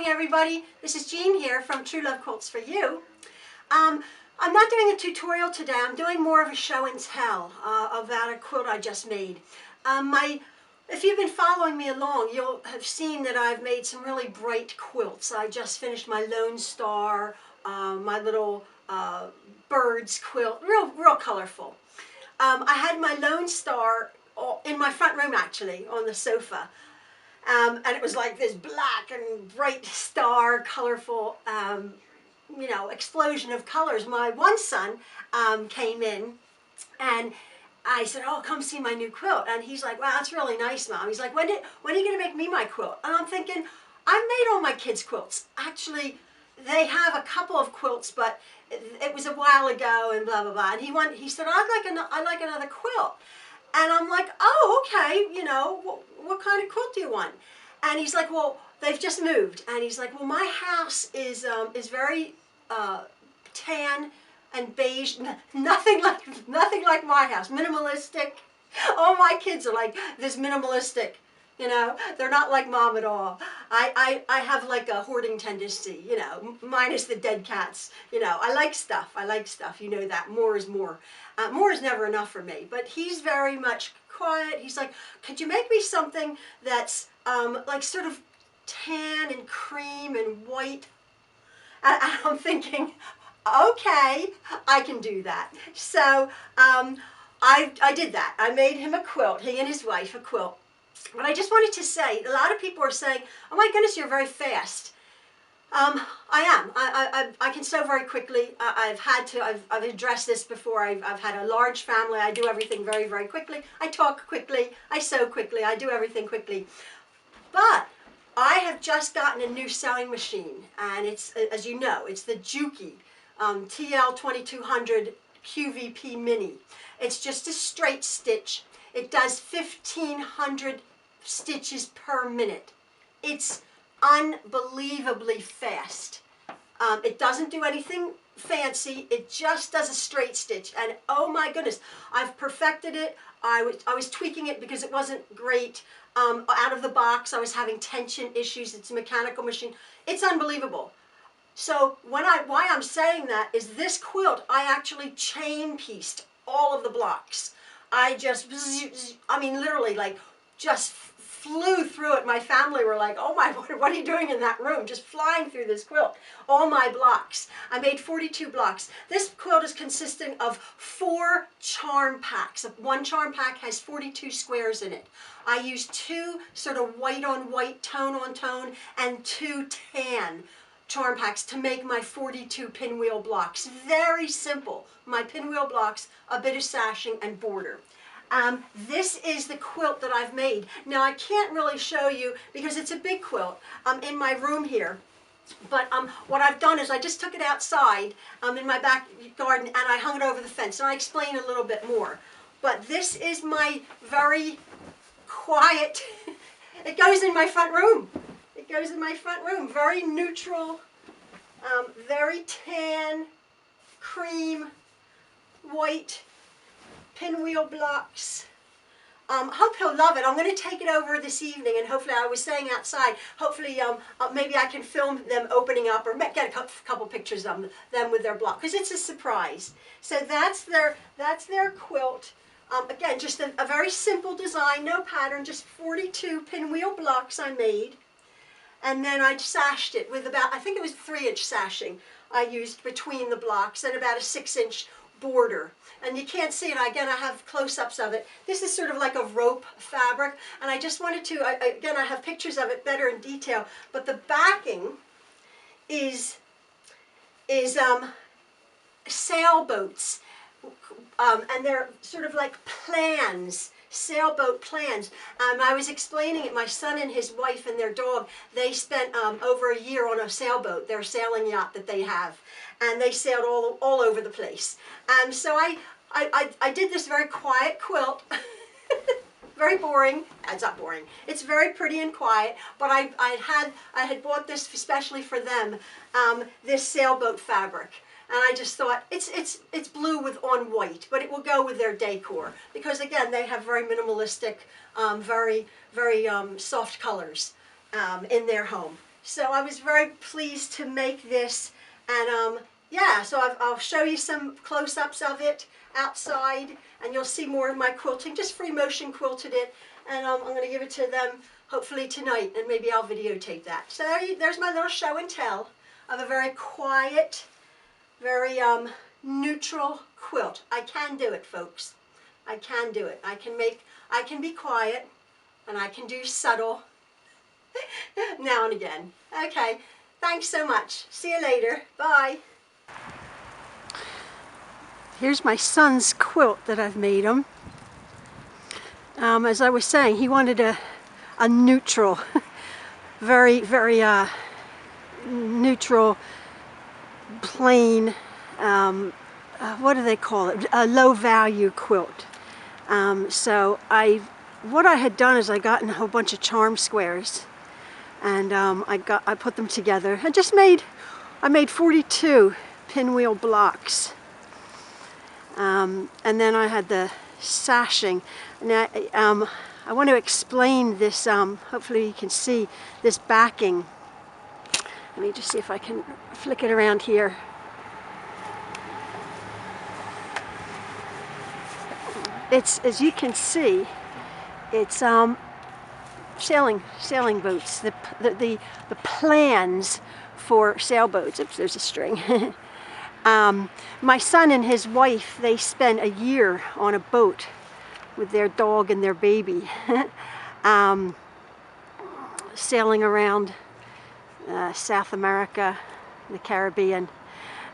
everybody. This is Jean here from True Love Quilts for You. I'm not doing a tutorial today. I'm doing more of a show and tell about a quilt I just made. If you've been following me along, you'll have seen that I've made some really bright quilts. I just finished my Lone Star, my little birds quilt, real colorful. I had my Lone Star in my front room actually, on the sofa. And it was like this black and bright star, colorful, explosion of colors. My one son came in and I said, "Oh, come see my new quilt." And he's like, "Wow, that's really nice, Mom." He's like, when are you going to make me my quilt?" And I'm thinking, I've made all my kids' quilts. Actually, they have a couple of quilts, but it was a while ago and blah, blah, blah. And he said, I'd like another quilt. And I'm like, "Oh, okay, what kind of quilt do you want?" And he's like, "Well, they've just moved." And he's like, "Well, my house is very tan and beige, nothing like my house, minimalistic. All my kids are like this minimalistic, they're not like Mom at all. I have like a hoarding tendency, minus the dead cats. I like stuff, you know that. More is more. More is never enough for me, but he's very much quiet. He's like, "Could you make me something that's like sort of tan and cream and white?" And I'm thinking, okay, I can do that. So I did that. I made him a quilt, he and his wife a quilt. But I just wanted to say, a lot of people are saying, "Oh my goodness, you're very fast." I am. I can sew very quickly. I've addressed this before. I've had a large family. I do everything very, very quickly. I talk quickly. I sew quickly. I do everything quickly. But I have just gotten a new sewing machine, and it's, as you know, it's the Juki TL2200 QVP Mini. It's just a straight stitch. It does 1,500 stitches per minute. It's unbelievably fast. It doesn't do anything fancy. It just does a straight stitch, and oh my goodness, I've perfected it. I was tweaking it because it wasn't great out of the box. I was having tension issues. It's a mechanical machine. It's unbelievable. So why I'm saying that is this quilt, I actually chain pieced all of the blocks. Literally, like, just flew through it. My family were like, "Oh my, what are you doing in that room?" Just flying through this quilt. All my blocks. I made 42 blocks. This quilt is consisting of 4 charm packs. One charm pack has 42 squares in it. I used 2 sort of white on white, tone on tone, and 2 tan charm packs to make my 42 pinwheel blocks. Very simple. My pinwheel blocks, a bit of sashing and border. This is the quilt that I've made. Now I can't really show you because it's a big quilt in my room here. But what I've done is I just took it outside in my back garden and I hung it over the fence, and I explain a little bit more. But this is my very quiet, it goes in my front room. It goes in my front room. Very neutral, very tan, cream, white, pinwheel blocks. Hope he'll love it. I'm going to take it over this evening, and hopefully, I was saying outside, hopefully maybe I can film them opening up or get a couple pictures of them with their block, because it's a surprise. So that's their quilt. Again, just a very simple design, no pattern, just 42 pinwheel blocks I made. And then I sashed it with about, I think it was 3-inch sashing I used between the blocks, and about a 6-inch border. And you can't see it. Again, I have close-ups of it. This is sort of like a rope fabric, and I just wanted to, again, I have pictures of it better in detail, but the backing is sailboats, and they're sort of like plans, sailboat plans. I was explaining it, my son and his wife and their dog, they spent over a year on a sailboat, their sailing yacht that they have, and they sailed all over the place. And so I did this very quiet quilt, very boring. It's not boring. It's very pretty and quiet, but I had bought this especially for them, this sailboat fabric. And I just thought, it's blue with on white, but it will go with their decor, because again, they have very minimalistic, very soft colors in their home. So I was very pleased to make this, and yeah, so I'll show you some close-ups of it outside, and you'll see more of my quilting. Just free motion quilted it, and I'm going to give it to them hopefully tonight, and maybe I'll videotape that. So there's my little show and tell of a very quiet, very neutral quilt. I can do it, folks. I can do it. I can be quiet, and I can do subtle now and again. Okay, thanks so much. See you later. Bye. Here's my son's quilt that I've made him. As I was saying, he wanted a neutral, very neutral, plain, what do they call it? A low value quilt. So what I had done is I got in a whole bunch of charm squares, and I put them together and I made 42 pinwheel blocks. And then I had the sashing. Now I want to explain this, hopefully you can see this backing. Let me just see if I can flick it around here. It's, as you can see, it's sailing boats. The plans for sailboats. Oops, there's a string. My son and his wife, they spent a year on a boat with their dog and their baby, sailing around South America, the Caribbean,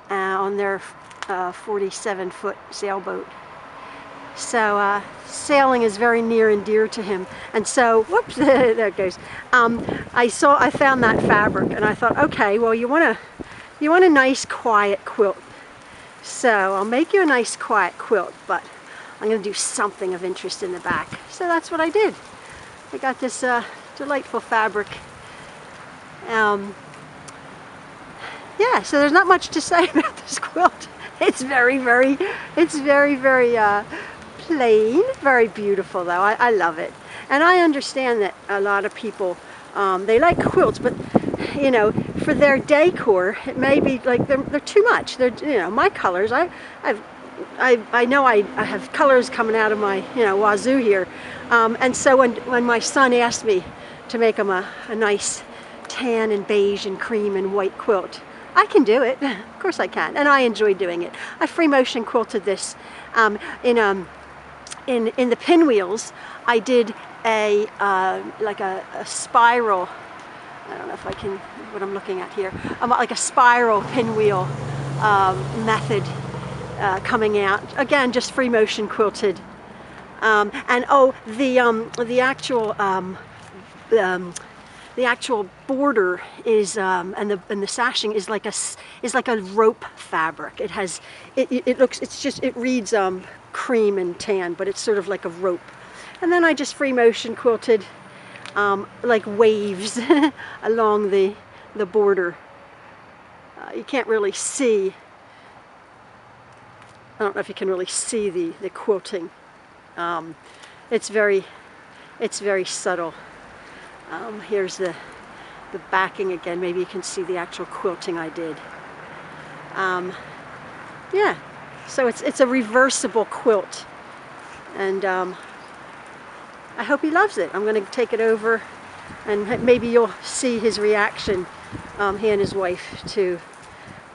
on their 47-foot sailboat. So sailing is very near and dear to him, and so whoops, there it goes. I found that fabric, and I thought, okay, well, you want a nice quiet quilt, so I'll make you a nice quiet quilt, but I'm going to do something of interest in the back. So that's what I did. I got this delightful fabric. Yeah, so there's not much to say about this quilt. It's very plain, very beautiful though. I love it. And I understand that a lot of people, they like quilts, but you know, for their decor, it may be like they're too much. They're, you know, my colors, I know I have colors coming out of my, you know, wazoo here. And so when my son asked me to make him a nice tan and beige and cream and white quilt, I can do it. Of course I can, and I enjoy doing it. I free motion quilted this in the pinwheels. I did like a spiral. I don't know if I can, what I'm looking at here. Like a spiral pinwheel method coming out. Again, just free motion quilted. And oh, the actual border is and the sashing is like a rope fabric. It has it reads cream and tan, but it's sort of like a rope. And then I just free motion quilted like waves along the border. You can't really see. I don't know if you can really see the quilting. It's very subtle. Here's the backing again. Maybe you can see the actual quilting I did. Yeah, so it's a reversible quilt, and I hope he loves it. I'm going to take it over, and maybe you'll see his reaction, he and his wife, to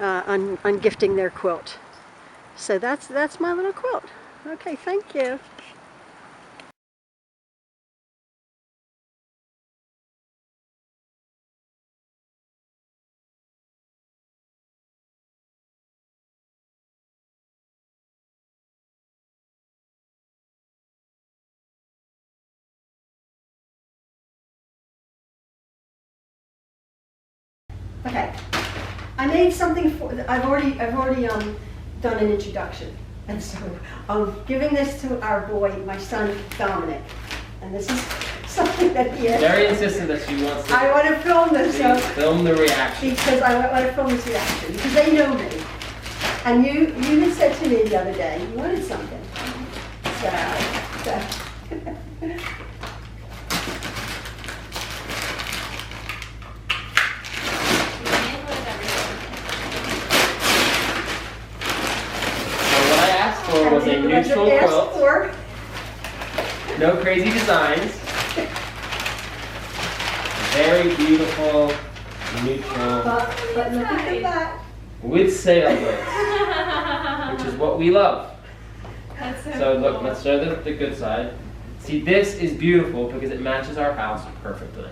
on gifting their quilt. So that's my little quilt. Okay, thank you. Okay, I made something for. I've already done an introduction, and so I'm giving this to our boy, my son Dominic, and this is something that he has. Very insistent that she wants to. I want to film this. So film the reaction. Because I want to film this reaction because they know me, and you had said to me the other day you wanted something, so. neutral asked quilt. for. No crazy designs. Very beautiful, neutral, But look at the back. with sailboats, which is what we love. That's so, So look, cool. let's show the good side. See, this is beautiful because it matches our house perfectly.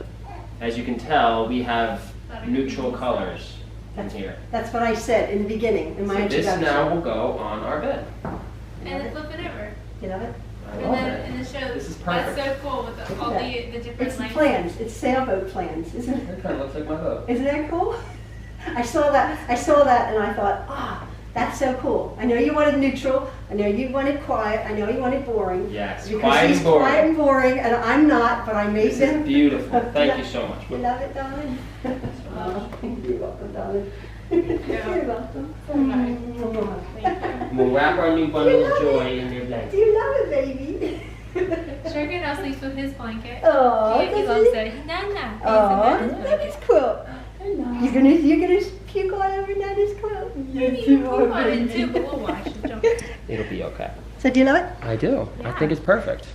As you can tell, we have neutral colors in here. That's what I said in the beginning, in my So this introduction. now will go on our bed. And then flip it over. You know it? I And love then it. and it shows. This is That's perfect. so cool with all the different It's the lengths. plans. It's sailboat plans, isn't It it? kind of looks like my boat. Isn't that cool? I saw that and I thought, that's so cool. I know you wanted neutral. I know you wanted quiet. I know you wanted boring. Yes, Because quiet he's and boring. quiet and boring, and I'm not, but I made This them. is beautiful. Thank you so much. You love it, darling? Oh, you're welcome, darling. You're welcome. We'll wrap our new bundle You of love joy it. in your Do blanket. you love it, baby? Sugar now sleeps with his blanket. Oh, He does loves he? it. Nana. Oh, He's a Nana's quilt. You're gonna puke all over Nana's quilt. Yes, You want it too, but we'll watch it. Don't- It'll be okay. So do you love it? I do. I Yeah. think it's perfect.